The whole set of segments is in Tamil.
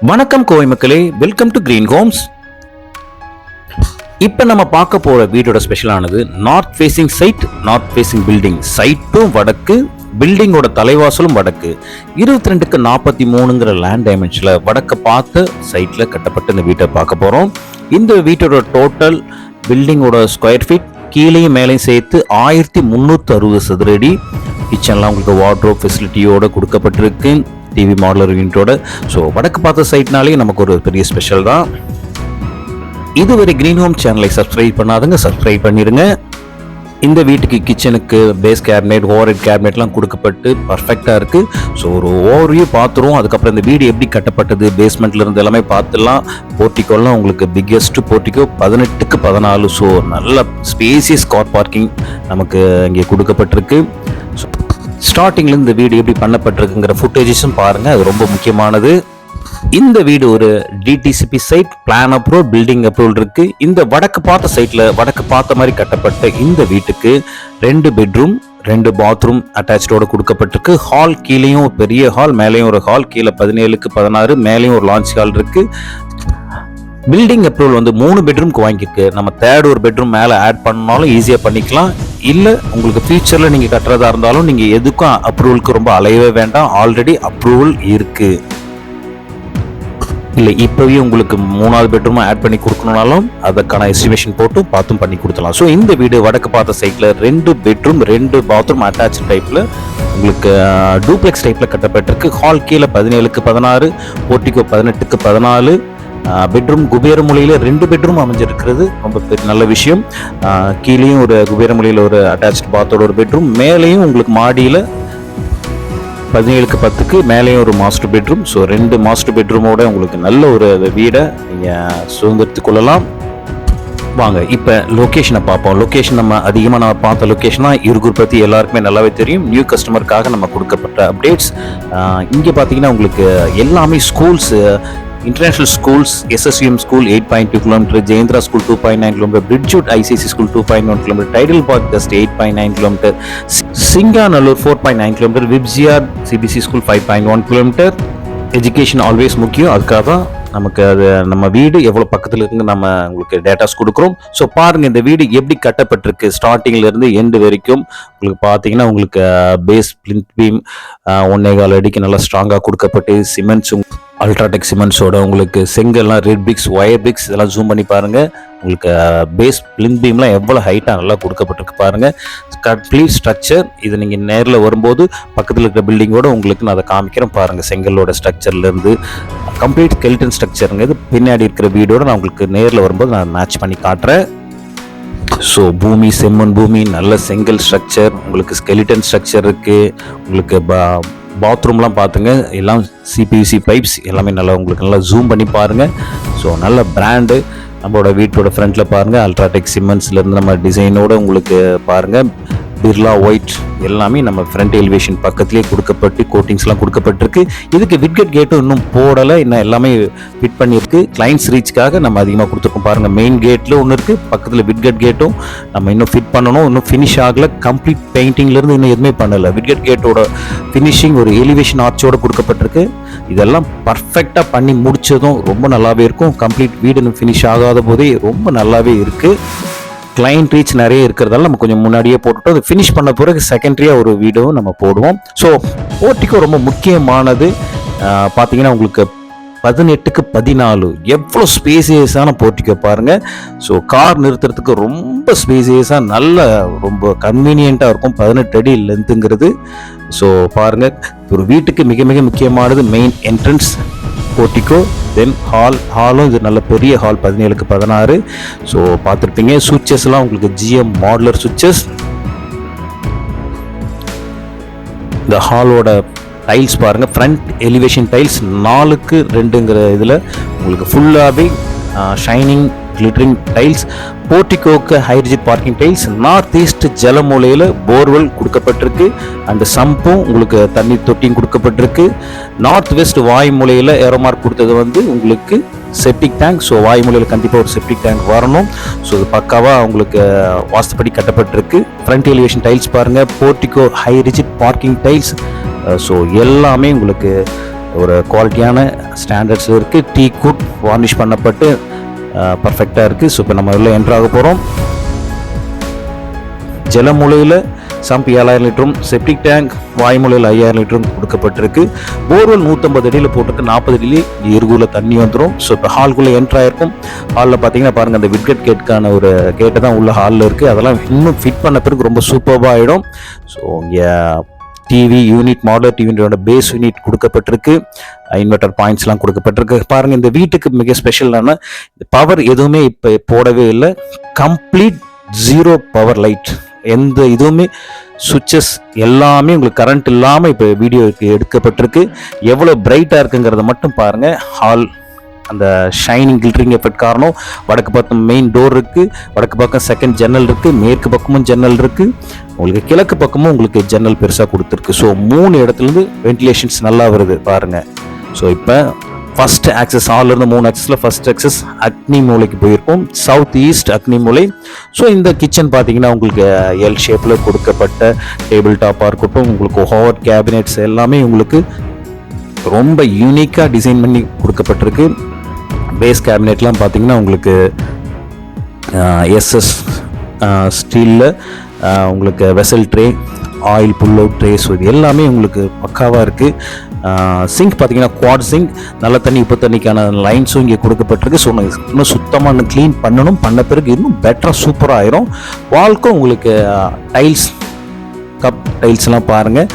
வணக்கம் கோவை மக்களே, வெல்கம் டு கிரீன் ஹோம்ஸ். இப்போ நம்ம பார்க்க போற வீடோட ஸ்பெஷலானது north facing side, north facing building. சைட்டும் வடக்கு, பில்டிங்கோட தலைவாசலும் வடக்கு. 22க்கு 43ங்கிற லேண்ட் டைமென்ஷன்ல வடக்க பார்த்த சைட்ல கட்டப்பட்ட இந்த வீட்டை பார்க்க போறோம். இந்த வீட்டோட டோட்டல் பில்டிங்கோட ஸ்கொயர் ஃபீட் கீழேயும் மேலேயும் சேர்த்து 1360 சதுரடி. கிச்சன்லாம் உங்களுக்கு வார்ட்ரோப் ஃபெசிலிட்டியோட கொடுக்கப்பட்டிருக்கு, டிவி மாடலர் யூனிட்டோட. ஸோ வடக்கு பார்த்த சைட்னாலே நமக்கு ஒரு பெரிய ஸ்பெஷல் தான். இதுவரை கிரீன் ஹோம் சேனலை சப்ஸ்கிரைப் பண்ணாதுங்க, சப்ஸ்கிரைப் பண்ணிடுங்க. இந்த வீட்டுக்கு கிச்சனுக்கு பேஸ் கேபினெட், ஓவர்ஹெட் கேபினெட்லாம் கொடுக்கப்பட்டு பர்ஃபெக்டாக இருக்குது. ஸோ ஒரு ஓவர்வியூ பார்த்துருவோம். அதுக்கப்புறம் இந்த வீடு எப்படி கட்டப்பட்டது, பேஸ்மெண்ட்ல இருந்து எல்லாமே பார்த்துடலாம். போர்ட்டிகோலாம் உங்களுக்கு பிக்கெஸ்ட் போர்ட்டிகோ 18க்கு 14. ஸோ நல்ல ஸ்பேசியஸ் கார் பார்க்கிங் நமக்கு இங்கே கொடுக்கப்பட்டிருக்கு. ஸ்டார்டிங்ல இந்த வீடு எப்படி பண்ணப்பட்டிருக்குங்கிற ஃபுட்டேஜஸும் பாருங்க, அது ரொம்ப முக்கியமானது. இந்த வீடு ஒரு DTCP side, plan approval, building approval இருக்கு. இந்த வடக்கு பார்த்த சைட்ல வடக்கு பார்த்த மாதிரி கட்டப்பட்ட இந்த வீட்டுக்கு 2 பெட்ரூம் 2 பாத்ரூம் அட்டாச்சோட கொடுக்கப்பட்டிருக்கு. ஹால் கீழேயும் ஒரு பெரிய ஹால், மேலேயும் ஒரு ஹால். கீழே 17க்கு 16, மேலேயும் ஒரு லான்ச் ஹால் இருக்கு. பில்டிங் அப்ரூவல் வந்து 3 பெட்ரூம்க்கு வாங்கியிருக்கு. நம்ம தேர்ட் ஒரு பெட்ரூம் மேலே ஆட் பண்ணாலும் ஈஸியாக பண்ணிக்கலாம். இல்லை உங்களுக்கு ஃபியூச்சரில் நீங்கள் கட்டுறதா இருந்தாலும் நீங்கள் எதுக்கும் அப்ரூவலுக்கு ரொம்ப அலையவே வேண்டாம், ஆல்ரெடி அப்ரூவல் இருக்கு. இல்லை இப்போவே உங்களுக்கு 3வது பெட்ரூம் ஆட் பண்ணி கொடுக்கணும்னாலும் அதுக்கான எஸ்டிமேஷன் போட்டு பார்த்தும் பண்ணி கொடுத்துலாம். ஸோ இந்த வீடு வடக்கு பார்த்த சைட்டில் 2 பெட்ரூம் 2 பாத்ரூம் அட்டாச் டைப்பில் உங்களுக்கு டூப்ளெக்ஸ் டைப்பில் கட்டப்பட்டிருக்கு. ஹால் கீழே 17க்கு 16, போர்ட்டிகோ 18க்கு 14. பெட்ரூம் குபேரமொழியில் 2 பெட்ரூம் அமைஞ்சிருக்கிறது, ரொம்ப நல்ல விஷயம். கீழேயும் ஒரு குபேரமொழியில் ஒரு அட்டாச்ட் பாத்தோட ஒரு பெட்ரூம், மேலேயும் உங்களுக்கு மாடியில் 17க்கு 10க்கு மேலேயும் ஒரு மாஸ்டர் பெட்ரூம். ஸோ 2 மாஸ்டர் பெட்ரூமோட உங்களுக்கு நல்ல ஒரு வீடை நீங்கள் சுதந்திரத்துக் கொள்ளலாம். வாங்க இப்போ லொக்கேஷனை பார்ப்போம். லொக்கேஷன் நம்ம அதிகமாக பார்த்த லொக்கேஷனா இருகூர் பற்றி எல்லாருக்குமே நல்லாவே தெரியும். நியூ கஸ்டமருக்காக நம்ம கொடுக்கப்பட்ட அப்டேட்ஸ். இங்கே பார்த்தீங்கன்னா உங்களுக்கு எல்லாமே schools, international schools, SSVM school 8.2 kilometre, Jayendra school 2.9 kilometre, பிரிட்ஜூட் ICC school 2.1 kilometre, Tidel Park just 8.9 kilometre, Singanallur 4.9 kilometre, VIBGYOR CBC school 5.1 kilometre. Education always முக்கியம், அதுக்காக தான் நமக்கு அது நம்ம வீடு எவ்வளோ பக்கத்தில் இருக்குங்க நம்ம உங்களுக்கு டேட்டாஸ் கொடுக்குறோம். ஸோ பாருங்கள் இந்த வீடு எப்படி கட்டப்பட்டிருக்கு ஸ்டார்டிங்லேருந்து எண்டு வரைக்கும். உங்களுக்கு பார்த்தீங்கன்னா உங்களுக்கு பேஸ் பிளிந்த் பீம் 1.25 அடிக்கு நல்லா ஸ்ட்ராங்காக கொடுக்கப்பட்டு, சிமெண்ட்ஸ் அல்ட்ராடெக் சிமெண்ட்ஸோட உங்களுக்கு செங்கல்லாம், ரெட் பிக்ஸ், ஒயர் பிக்ஸ் இதெல்லாம் ஜூம் பண்ணி பாருங்கள். உங்களுக்கு பேஸ் பிளிந்த் பீம்லாம் எவ்வளோ ஹைட்டாக நல்லா கொடுக்கப்பட்டிருக்கு பாருங்கள். கம்ப்ளீட் ஸ்ட்ரக்சர் இது நீங்கள் நேரில் வரும்போது பக்கத்தில் இருக்கிற பில்டிங்கோட உங்களுக்கு நான் அதை காமிக்கிறேன் பாருங்கள். செங்கலோட ஸ்ட்ரக்சர்லேருந்து கம்ப்ளீட் ஸ்கெலிட்டன் ஸ்ட்ரக்சருங்க. இது பின்னாடி இருக்கிற வீடோட நான் உங்களுக்கு நேரில் வரும்போது நான் மேட்ச் பண்ணி காட்டுறேன். ஸோ பூமி செம்மண் பூமி, நல்ல செங்கல் ஸ்ட்ரக்சர், உங்களுக்கு ஸ்கெலிட்டன் ஸ்ட்ரக்சர் இருக்குது. உங்களுக்கு பாத்ரூம்லாம் பார்த்துங்க, எல்லாம் சிபிவிசி பைப்ஸ் எல்லாமே நல்லா உங்களுக்கு நல்லா ஜூம் பண்ணி பாருங்கள். ஸோ நல்ல பிராண்டு நம்மளோட வீட்டோட ஃப்ரண்ட்டில் பாருங்கள். அல்ட்ராடெக் சிமெண்ட்ஸ்லேருந்து நம்ம டிசைனோட உங்களுக்கு பாருங்கள். பிர்லா ஒயிட் எல்லாமே நம்ம ஃப்ரண்ட் எலிவேஷன் பக்கத்துலேயே கொடுக்கப்பட்டு கோட்டிங்ஸ்லாம் கொடுக்கப்பட்டிருக்கு. இதுக்கு விட்கட் கேட்டும் இன்னும் போடலை, இன்னும் எல்லாமே ஃபிட் பண்ணியிருக்கு. கிளைண்ட்ஸ் ரீச்சுக்காக நம்ம அதிகமாக கொடுத்துருக்கோம் பாருங்கள். மெயின் கேட்டில் ஒன்று இருக்குது, பக்கத்தில் விட்கட் கேட்டும் நம்ம இன்னும் ஃபிட் பண்ணணும், இன்னும் ஃபினிஷ் ஆகலை. கம்ப்ளீட் பெயிண்டிங்லேருந்து இன்னும் எதுவுமே பண்ணலை. விட்கட் கேட்டோட ஃபினிஷிங் ஒரு எலிவேஷன் ஆர்ச்சோடு கொடுக்கப்பட்டிருக்கு. இதெல்லாம் பர்ஃபெக்டாக பண்ணி முடிச்சதும் ரொம்ப நல்லாவே இருக்கும். கம்ப்ளீட் வீடு இன்னும் ஃபினிஷ் ஆகாத போதே ரொம்ப நல்லாவே இருக்குது. கிளைண்ட் ரீச் நிறைய இருக்கிறதால நம்ம கொஞ்சம் முன்னாடியே போட்டுட்டோம். அது ஃபினிஷ் பண்ண பிறகு செகண்டரியாக ஒரு வீடியோவும் நம்ம போடுவோம். ஸோ போர்ட்டிகோ ரொம்ப முக்கியமானது. பார்த்தீங்கன்னா உங்களுக்கு 18க்கு 14 எவ்வளோ ஸ்பேசியஸான போர்ட்டிகோ பாருங்கள். ஸோ கார் நிறுத்துறதுக்கு ரொம்ப ஸ்பேசியஸாக நல்ல ரொம்ப கன்வீனியண்ட்டாக இருக்கும். 18 அடி லென்த்துங்கிறது. ஸோ பாருங்கள், ஒரு வீட்டுக்கு மிக மிக முக்கியமானது மெயின் என்ட்ரன்ஸ் போர்ட்டிகோ, தென் ஹாலும் இது நல்ல பெரிய ஹால் 17க்கு 16. ஸோ பார்த்துருப்பீங்க. சுவிட்சஸ்லாம் உங்களுக்கு ஜிஎம் மாடுலர் சுவிட்சஸ். இந்த ஹாலோட டைல்ஸ் பாருங்கள், ஃப்ரண்ட் எலிவேஷன் டைல்ஸ் 4க்கு 2ங்கிற இதில் உங்களுக்கு ஃபுல்லாகவே ஷைனிங் கிளிட்டரிங் டைல்ஸ். போர்ட்டிகோக்கு high rigid parking tiles. North east ஜலமூலையில் போர்வெல் கொடுக்கப்பட்டிருக்கு. அந்த சம்பும் உங்களுக்கு தண்ணி தொட்டியும் கொடுக்கப்பட்டிருக்கு. நார்த் வெஸ்ட் வாய்மூலையில் ஏரோமார்க் கொடுத்தது வந்து உங்களுக்கு செப்டிக் டேங்க். ஸோ வாய்மூலையில் கண்டிப்பாக ஒரு செப்டிக் டேங்க் வரணும். ஸோ இது பக்காவாக உங்களுக்கு வாஸ்துப்படி கட்டப்பட்டிருக்கு. ஃப்ரண்ட் எலிவேஷன் டைல்ஸ் பாருங்கள். Portico high rigid parking tiles. So எல்லாமே உங்களுக்கு ஒரு குவாலிட்டியான ஸ்டாண்டர்ட்ஸ் இருக்குது. டீ குட் வார்னிஷ் பண்ணப்பட்டு பர்ஃபெக்டாக இருக்குது. ஸோ இப்போ நம்ம உள்ள என்ட்ராக போகிறோம். ஜலமூலையில் சம்ப் 7000 லிட்டரும், செப்டிக் டேங்க் வாய்மூலையில் 5000 லிட்டரும் கொடுக்கப்பட்டிருக்கு. போர்வெல் 150 அடியில் போட்டிருக்கு. 40 அடியிலே இருகுல தண்ணி வந்துடும். ஸோ இப்போ ஹால்குள்ளே என்ட்ராயிருக்கும். ஹாலில் பார்த்தீங்கன்னா பாருங்கள், அந்த விட்கட் கேட்டுக்கான ஒரு கேட்டு தான் உள்ள ஹாலில் இருக்குது. அதெல்லாம் இன்னும் ஃபிட் பண்ண பிறகு ரொம்ப சூப்பராக ஆகிடும். ஸோ இங்கே டிவி யூனிட், மாடலர் டிவியோட பேஸ் யூனிட் கொடுக்கப்பட்டிருக்கு. இன்வெர்டர் பாயிண்ட்ஸ்லாம் கொடுக்கப்பட்டிருக்கு. பாருங்கள், இந்த வீட்டுக்கு மிக ஸ்பெஷலான பவர் எதுவுமே இப்போ போடவே இல்லை. கம்ப்ளீட் 0 பவர் லைட், எந்த இதுவுமே சுவிட்சஸ் எல்லாமே உங்களுக்கு கரண்ட் இல்லாமல் இப்போ வீடியோக்கு எடுக்கப்பட்டிருக்கு. எவ்வளோ பிரைட்டாக இருக்குங்கிறத மட்டும் பாருங்கள். ஹால் அந்த ஷைனிங் கில்டரிங் எஃபெக்ட் காரணம் வடக்கு பக்கம் மெயின் டோர் இருக்குது, வடக்கு பக்கம் செகண்ட் ஜன்னல் இருக்குது, மேற்கு பக்கமும் ஜன்னல் இருக்குது, உங்களுக்கு கிழக்கு பக்கமும் உங்களுக்கு ஜன்னல் பெருசாக கொடுத்துருக்கு. ஸோ 3 இடத்துலேருந்து வென்டிலேஷன்ஸ் நல்லா வருது பாருங்கள். ஸோ இப்போ ஃபஸ்ட் ஆக்சஸ், ஹாலிருந்து 3 ஆக்சஸில் ஃபஸ்ட் ஆக்சஸ் அக்னி மூலைக்கு போயிருக்கும், சவுத் ஈஸ்ட் அக்னி மூலை. ஸோ இந்த கிச்சன் பார்த்தீங்கன்னா உங்களுக்கு எல் ஷேப்பில் கொடுக்கப்பட்ட டேபிள் டாப்பாக இருக்கட்டும், உங்களுக்கு ஹாட் கேபினெட்ஸ் எல்லாமே உங்களுக்கு ரொம்ப யூனிக்காக டிசைன் பண்ணி கொடுக்கப்பட்டிருக்கு. பேஸ் கேபினெட்லாம் பார்த்தீங்கன்னா உங்களுக்கு எஸ்எஸ் ஸ்டீலில் உங்களுக்கு vessel tray, oil pull out tray, so இது எல்லாமே உங்களுக்கு பக்காவாக இருக்குது. சிங்க் பார்த்தீங்கன்னா குவாட் சிங்க், நல்ல தண்ணி உப்பு தண்ணிக்கான லைன்ஸும் இங்கே கொடுக்கப்பட்டிருக்கு. ஸோ இன்னும் சுத்தமாக க்ளீன் பண்ணணும், பண்ண பிறகு இன்னும் பெட்டராக சூப்பராக ஆயிரும். வால்க்கும் உங்களுக்கு டைல்ஸ், கப் டைல்ஸ்லாம் பாருங்கள்,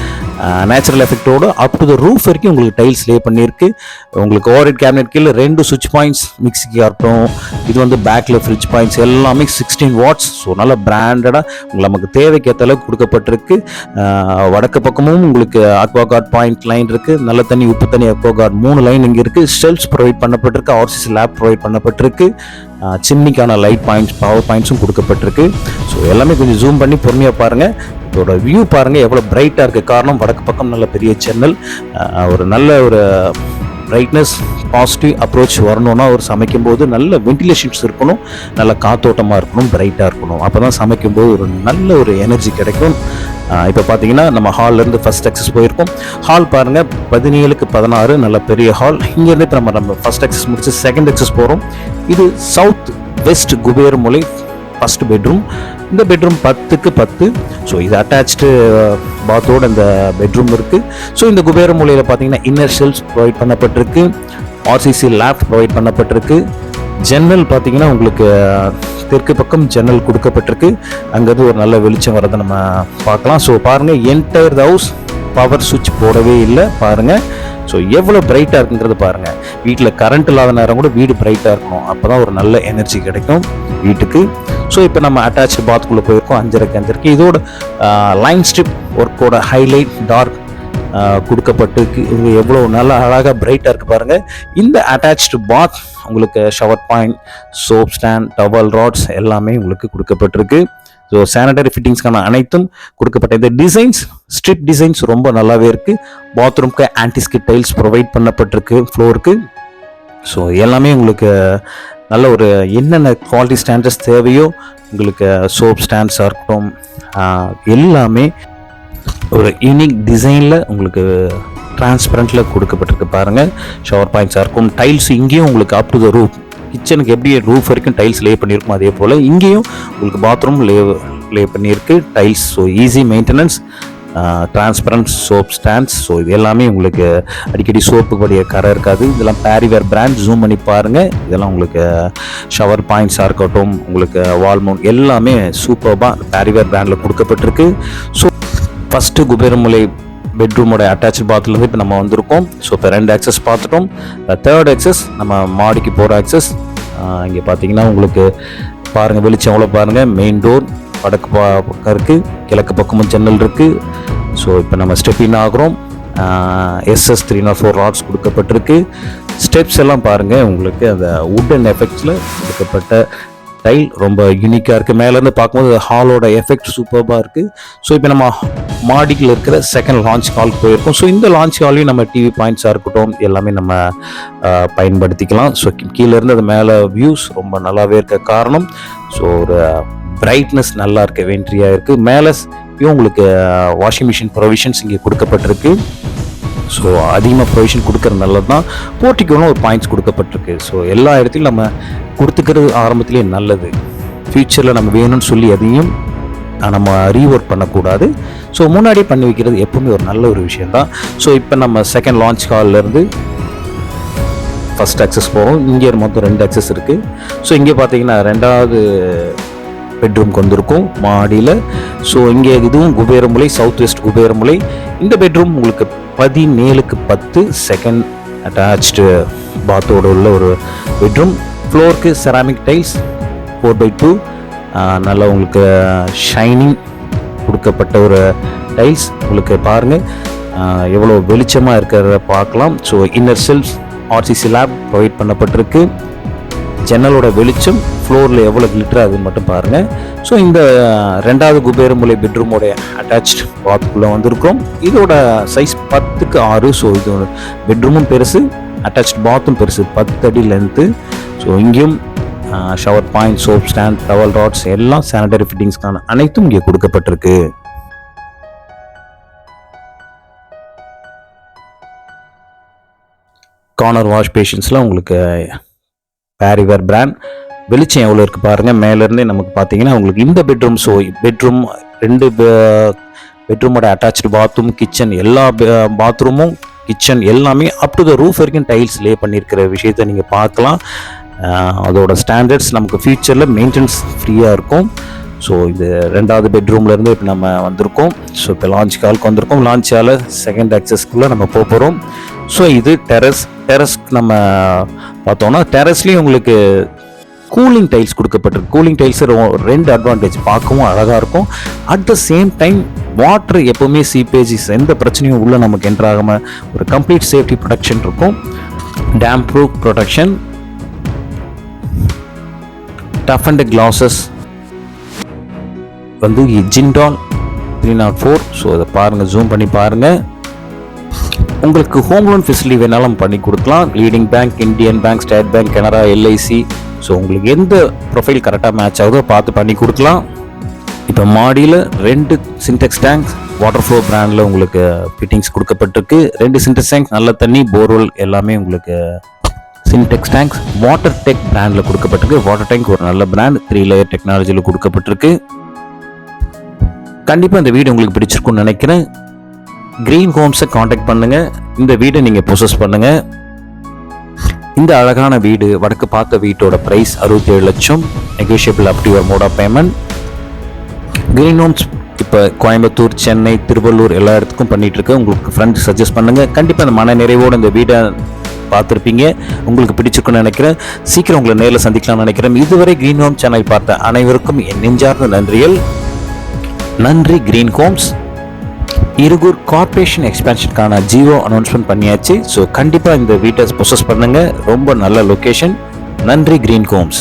நேச்சுரல் எஃபெக்டோடு அப் டு த ரூஃப் வரைக்கும் உங்களுக்கு டைல்ஸ் லே பண்ணியிருக்கு. உங்களுக்கு ஓவர் ஹெட் கேபினெட் கீழே 2 சுவிட்ச் பாயிண்ட்ஸ், மிக்சிக்கு இருக்கட்டும், இது வந்து பேக்கில் ஃப்ரிட்ஜ் பாயிண்ட்ஸ் எல்லாமே 16 வாட்ஸ். ஸோ நல்ல பிராண்டடாக நமக்கு தேவைக்கேற்ற அளவுக்கு கொடுக்கப்பட்டிருக்கு. வடக்கு பக்கமும் உங்களுக்கு அக்வாகார்ட் பாயிண்ட் லைன் இருக்குது, நல்ல தண்ணி உப்பு தண்ணி அக்வாகார்ட் 3 லைன் இங்கே இருக்குது. ஷெல்ஃப்ஸ் ப்ரொவைட் பண்ணப்பட்டிருக்கு, ஆர்சிசி லேப் ப்ரொவைட் பண்ணப்பட்டிருக்கு. சிம்னிக்கான லைட் பாயிண்ட்ஸ், பவர் பாயிண்ட்ஸும் கொடுக்கப்பட்டிருக்கு. ஸோ எல்லாமே கொஞ்சம் ஜூம் பண்ணி பொறுமையாக பாருங்கள். இதோட வியூ பாருங்கள் எவ்வளோ பிரைட்டாக இருக்குது. காரணம் வடக்கு பக்கம் நல்ல பெரிய ஜன்னல், ஒரு நல்ல ஒரு பிரைட்னஸ், பாசிட்டிவ் அப்ரோச் வரணும்னா ஒரு சமைக்கும்போது நல்ல வென்டிலேஷன்ஸ் இருக்கணும், நல்ல காத்தோட்டமாக இருக்கணும், பிரைட்டாக இருக்கணும். அப்போ தான் சமைக்கும்போது ஒரு நல்ல ஒரு எனர்ஜி கிடைக்கும். இப்போ பார்த்தீங்கன்னா நம்ம ஹால்லேருந்து ஃபஸ்ட் ஆக்சஸ் போயிருக்கோம். ஹால் பாருங்கள் 17க்கு 16 நல்ல பெரிய ஹால். இங்கேருந்து இப்போ நம்ம ஃபஸ்ட் ஆக்சஸ் முடிச்சு செகண்ட் ஆக்சஸ் போகிறோம். இது சவுத் வெஸ்ட் குபேர் மூலை ஃபஸ்ட் பெட்ரூம். இந்த பெட்ரூம் 10க்கு 10. ஸோ இது அட்டாச்சு பாத்தோட இந்த பெட்ரூம் இருக்குது. ஸோ இந்த குபேர மூலையில் பார்த்தீங்கன்னா இன்னர் ஷெல்ஃப்ஸ் ப்ரொவைட் பண்ணப்பட்டிருக்கு, ஆர்சிசி லேப் ப்ரொவைட் பண்ணப்பட்டிருக்கு. ஜன்னல் பார்த்தீங்கன்னா உங்களுக்கு தெற்கு பக்கம் ஜன்னல் கொடுக்கப்பட்டிருக்கு, அங்கேருந்து ஒரு நல்ல வெளிச்சம் வரதை நம்ம பார்க்கலாம். ஸோ பாருங்கள், என்டையர் ஹவுஸ் பவர் சுவிட்ச் போடவே இல்லை பாருங்கள். ஸோ எவ்வளோ பிரைட்டாக இருக்குங்கிறது பாருங்கள். வீட்டில் கரண்ட் இல்லாத நேரம் கூட வீடு பிரைட்டாக இருக்கணும், அப்போ தான் ஒரு நல்ல எனர்ஜி கிடைக்கும் வீட்டுக்கு. ஸோ இப்போ நம்ம அட்டாச்சு பாத்குள்ளே போயிருக்கோம் 5:30. இதோட லைன் ஸ்ட்ரிப் ஒர்க்கோட ஹைலைட் டார்க் கொடுக்கப்பட்டிருக்கு. இது எவ்வளோ நல்லா அழகாக பிரைட்டாக இருக்குது பாருங்கள். இந்த அட்டாச்சு பாத் உங்களுக்கு shower point, soap stand, towel rods எல்லாமே உங்களுக்கு கொடுக்கப்பட்டிருக்கு. ஸோ சானிடரி ஃபிட்டிங்ஸ்க்கான அனைத்தும் கொடுக்கப்பட்ட இந்த டிசைன்ஸ், ஸ்ட்ரிப் டிசைன்ஸ் ரொம்ப நல்லாவே இருக்குது. பாத்ரூம்க்கு ஆன்டிஸ்கிட் டைல்ஸ் ப்ரொவைட் பண்ணப்பட்டிருக்கு ஃப்ளோருக்கு. ஸோ எல்லாமே உங்களுக்கு நல்ல ஒரு என்னென்ன குவாலிட்டி ஸ்டாண்டர்ட்ஸ் தேவையோ உங்களுக்கு சோப் ஸ்டாண்ட்ஸாக இருக்கட்டும் எல்லாமே ஒரு யூனிக் டிசைனில் உங்களுக்கு டிரான்ஸ்பரண்ட்டில் கொடுக்கப்பட்டிருக்கு பாருங்கள். ஷவர் பாயிண்ட்ஸாக இருக்கும், டைல்ஸ் இங்கேயும் உங்களுக்கு அப் டு த ரூஃப், கிச்சனுக்கு எப்படி ரூஃப் வரைக்கும் டைல்ஸ் லே பண்ணியிருக்கும் அதே போல் இங்கேயும் உங்களுக்கு பாத்ரூம் லே பண்ணியிருக்கு tiles. So easy maintenance, transparent soap stands. So இது எல்லாமே உங்களுக்கு அடிக்கடி சோப்பு படிய கரை இருக்காது. இதெல்லாம் பேரிவேர் பிராண்ட், ஜூம் பண்ணி பாருங்கள். இதெல்லாம் உங்களுக்கு ஷவர் பாயிண்ட்ஸாக இருக்கட்டும், உங்களுக்கு வால் மவுண்ட் எல்லாமே சூப்பராக பேரிவேர் பிராண்டில் கொடுக்கப்பட்டிருக்கு. ஸோ ஃபஸ்ட்டு குபேரமுலை பெட்ரூமோட அட்டாச்சு பாத்லேருந்து இப்போ நம்ம வந்திருக்கோம். ஸோ இப்போ 2 ஆக்சஸ் பார்த்துட்டோம். தேர்ட் ஆக்சஸ் நம்ம மாடிக்கு போகிற ஆக்சஸ். இங்கே பார்த்தீங்கன்னா உங்களுக்கு பாருங்கள் வெளிச்சம் எவ்வளோ பாருங்கள். மெயின் டோர் வடக்கு பக்கம் இருக்குது, கிழக்கு பக்கமும் ஜன்னல் இருக்குது. ஸோ இப்போ நம்ம ஸ்டெப் இன் ஆகிறோம். SS 304 ராட்ஸ் கொடுக்கப்பட்டிருக்கு. ஸ்டெப்ஸ் எல்லாம் பாருங்கள், உங்களுக்கு அந்த வுட்டன் எஃபெக்ட்ஸில் கொடுக்கப்பட்ட டைல் ரொம்ப யூனிக்காக இருக்குது. மேலேருந்து பார்க்கும்போது ஹாலோட எஃபெக்ட் சூப்பராக இருக்குது. ஸோ இப்போ நம்ம மாடிக்கில் இருக்கிற செகண்ட் லான்ச் ஹாலுக்கு போயிருக்கோம். ஸோ இந்த லான்ச் ஹாலையும் நம்ம டிவி பாயிண்ட்ஸாக இருக்கட்டும் எல்லாமே நம்ம பயன்படுத்திக்கலாம். ஸோ கீழேருந்து அது மேலே வியூஸ் ரொம்ப நல்லாவே இருக்க காரணம் ஸோ ஒரு பிரைட்னஸ் நல்லா இருக்க வென்ட்ரியாக இருக்குது. மேலே உங்களுக்கு வாஷிங் மிஷின் ப்ரொவிஷன்ஸ் இங்கே கொடுக்கப்பட்டிருக்கு. ஸோ அதிகமாக ப்ரொவிஷன் கொடுக்கறது நல்லது தான். போர்ட்டிக்கோன்னு ஒரு பாயிண்ட்ஸ் கொடுக்கப்பட்டிருக்கு. ஸோ எல்லா இடத்துலையும் நம்ம கொடுத்துக்கிறது ஆரம்பத்திலே நல்லது. ஃப்யூச்சரில் நம்ம வேணும்னு சொல்லி அதையும் நம்ம ரீஒர்க் பண்ணக்கூடாது. ஸோ முன்னாடியே பண்ணி வைக்கிறது எப்பவுமே ஒரு நல்ல ஒரு விஷயந்தான். ஸோ இப்போ நம்ம செகண்ட் லான்ச் ஹால்லேருந்து ஃபஸ்ட் அக்சஸ் போகிறோம். இங்கே மொத்தம் 2 அக்சஸ் இருக்குது. ஸோ இங்கே பார்த்தீங்கன்னா 2வது பெட்ரூம்க்கு வந்திருக்கும் மாடியில். ஸோ இங்கே இதுவும் குபேரமுலை, சவுத் வெஸ்ட் குபேரமுலை. இந்த பெட்ரூம் உங்களுக்கு 17:10 செகண்ட் அட்டாச்டு பாத்தோடு உள்ள ஒரு பெட்ரூம். ஃப்ளோருக்கு செராமிக் டைல்ஸ் 4x2 நல்லா உங்களுக்கு ஷைனிங் கொடுக்கப்பட்ட ஒரு டைல்ஸ். உங்களுக்கு பாருங்கள் எவ்வளோ வெளிச்சமாக இருக்கிறத பார்க்கலாம். So inner self RCC lab provide பண்ணப்பட்டிருக்கு. ஜன்னலோட வெளிச்சம் ஃப்ளோரில் எவ்வளோ கிளிட்டர் ஆகுதுன்னு மட்டும் பாருங்கள். ஸோ இந்த 2வது குபேரமுலை பெட்ரூமோடைய அட்டாச்ட் பாத்துக்குள்ளே வந்திருக்கோம். இதோட சைஸ் 10x6. ஸோ இது பெட்ரூமும் பெருசு, அட்டாச்ட் பாத்தும் பெருசு, 10 அடி லென்த்து. ஸோ இங்கேயும் shower point, soap stand, towel rods எல்லாம் சானிடரி ஃபிட்டிங்ஸ்க்கான அனைத்தும் இங்கே கொடுக்கப்பட்டிருக்கு. கார்னர் வாஷ் பேஷன்ஸில் உங்களுக்கு பேரிவேர் பிராண்ட். வெளிச்சம் எவ்வளோ இருக்குது பாருங்கள். மேலேருந்தே நமக்கு பார்த்தீங்கன்னா உங்களுக்கு இந்த பெட்ரூம், ஸோ பெட்ரூம் 2 பெட்ரூமோட அட்டாச்சு பாத்ரூம், கிச்சன், எல்லா பாத்ரூமும் கிச்சன் எல்லாமே அப் டு த ரூஃப் வரைக்கும் டைல்ஸ் லே பண்ணியிருக்கிற விஷயத்தை நீங்கள் பார்க்கலாம். அதோட ஸ்டாண்டர்ட்ஸ் நமக்கு ஃபியூச்சரில் மெயின்டெனன்ஸ் ஃப்ரீயாக இருக்கும். ஸோ இது 2வது பெட்ரூம்லேருந்து இப்போ நம்ம வந்திருக்கோம். ஸோ இப்போ லான்ச் காலுக்கு வந்திருக்கோம். லான்ச் ஹால் செகண்ட் அக்சஸ்க்குள்ளே நம்ம போகிறோம். ஸோ இது டெரஸ்க்கு நம்ம பார்த்தோன்னா டெரஸ்லேயும் உங்களுக்கு கூலிங் டைல்ஸ் கொடுக்கப்பட்டிருக்கு. கூலிங் டைல்ஸ் 2 அட்வான்டேஜ், பார்க்கவும் அழகாக இருக்கும். At the same time water எப்போவுமே சீப்பேஜஸ் எந்த பிரச்சனையும் உள்ளே நமக்கு என்ட்ராகாமல் ஒரு கம்ப்ளீட் சேஃப்டி ப்ரொடெக்ஷன் இருக்கும். Dam proof protection, tough and classes வந்து ஜிண்டால் 304. ஸோ அதை பாருங்கள், ஜூம் பண்ணி பாருங்கள். உங்களுக்கு ஹோம் லோன் ஃபெசிலிட்டி வேணாலும் பண்ணி கொடுக்கலாம். Leading bank, Indian bank, state bank, Canara, LIC. So உங்களுக்கு எந்த ப்ரொஃபைல் கரெக்டாக மேட்ச் ஆகுதோ பார்த்து பண்ணி கொடுக்கலாம். இப்போ மாடியில் 2 சின்டெக்ஸ் டேங்க் வாட்டர் ஃப்ளோ பிராண்டில் உங்களுக்கு ஃபிட்டிங்ஸ் கொடுக்கப்பட்டிருக்கு. 2 சின்டெக்ஸ் டேங்க், நல்ல தண்ணி, போர்வெல் எல்லாமே உங்களுக்கு சின்டெக்ஸ் டேங்க்ஸ் வாட்டர் டெக் பிராண்டில் கொடுக்கப்பட்டிருக்கு. வாட்டர் டேங்க் ஒரு நல்ல பிராண்ட், 3 லேயர் டெக்னாலஜியில் கொடுக்கப்பட்டிருக்கு. கண்டிப்பாக இந்த வீடு உங்களுக்கு பிடிச்சிருக்குன்னு நினைக்கிறேன். கிரீன் ஹோம்ஸை காண்டாக்ட் பண்ணுங்கள். இந்த வீடை நீங்கள் ப்ரொசஸ் பண்ணுங்கள். இந்த அழகான வீடு வடக்கு பார்த்த வீட்டோட ப்ரைஸ் 67 லட்சம். Negotiable up to your mode of payment. Green homes இப்போ கோயம்புத்தூர், சென்னை, திருவள்ளூர் எல்லா இடத்துக்கும் பண்ணிகிட்ருக்கு. உங்களுக்கு ஃப்ரெண்ட்ஸ் சஜஸ்ட் பண்ணுங்கள். கண்டிப்பாக அந்த மன நிறைவோடு இந்த வீடை பார்த்துருப்பீங்க. உங்களுக்கு பிடிச்சிருக்குன்னு நினைக்கிறேன். சீக்கிரம் உங்களை நேரில் சந்திக்கலாம்னு நினைக்கிறேன். இதுவரை கிரீன் ஹோம் சேனல் பார்த்த அனைவருக்கும் என் நெஞ்சார்ந்த நன்றிகள். நன்றி. கிரீன் ஹோம்ஸ் இருகூர் கார்பரேஷன் எக்ஸ்பேன்ஷனுக்கான ஜியோ அனௌன்ஸ்மெண்ட் பண்ணியாச்சு. ஸோ கண்டிப்பாக இந்த வீட்டை ப்ரொசஸ் பண்ணுங்கள். ரொம்ப நல்ல லொக்கேஷன். நன்றி. Green Holmes.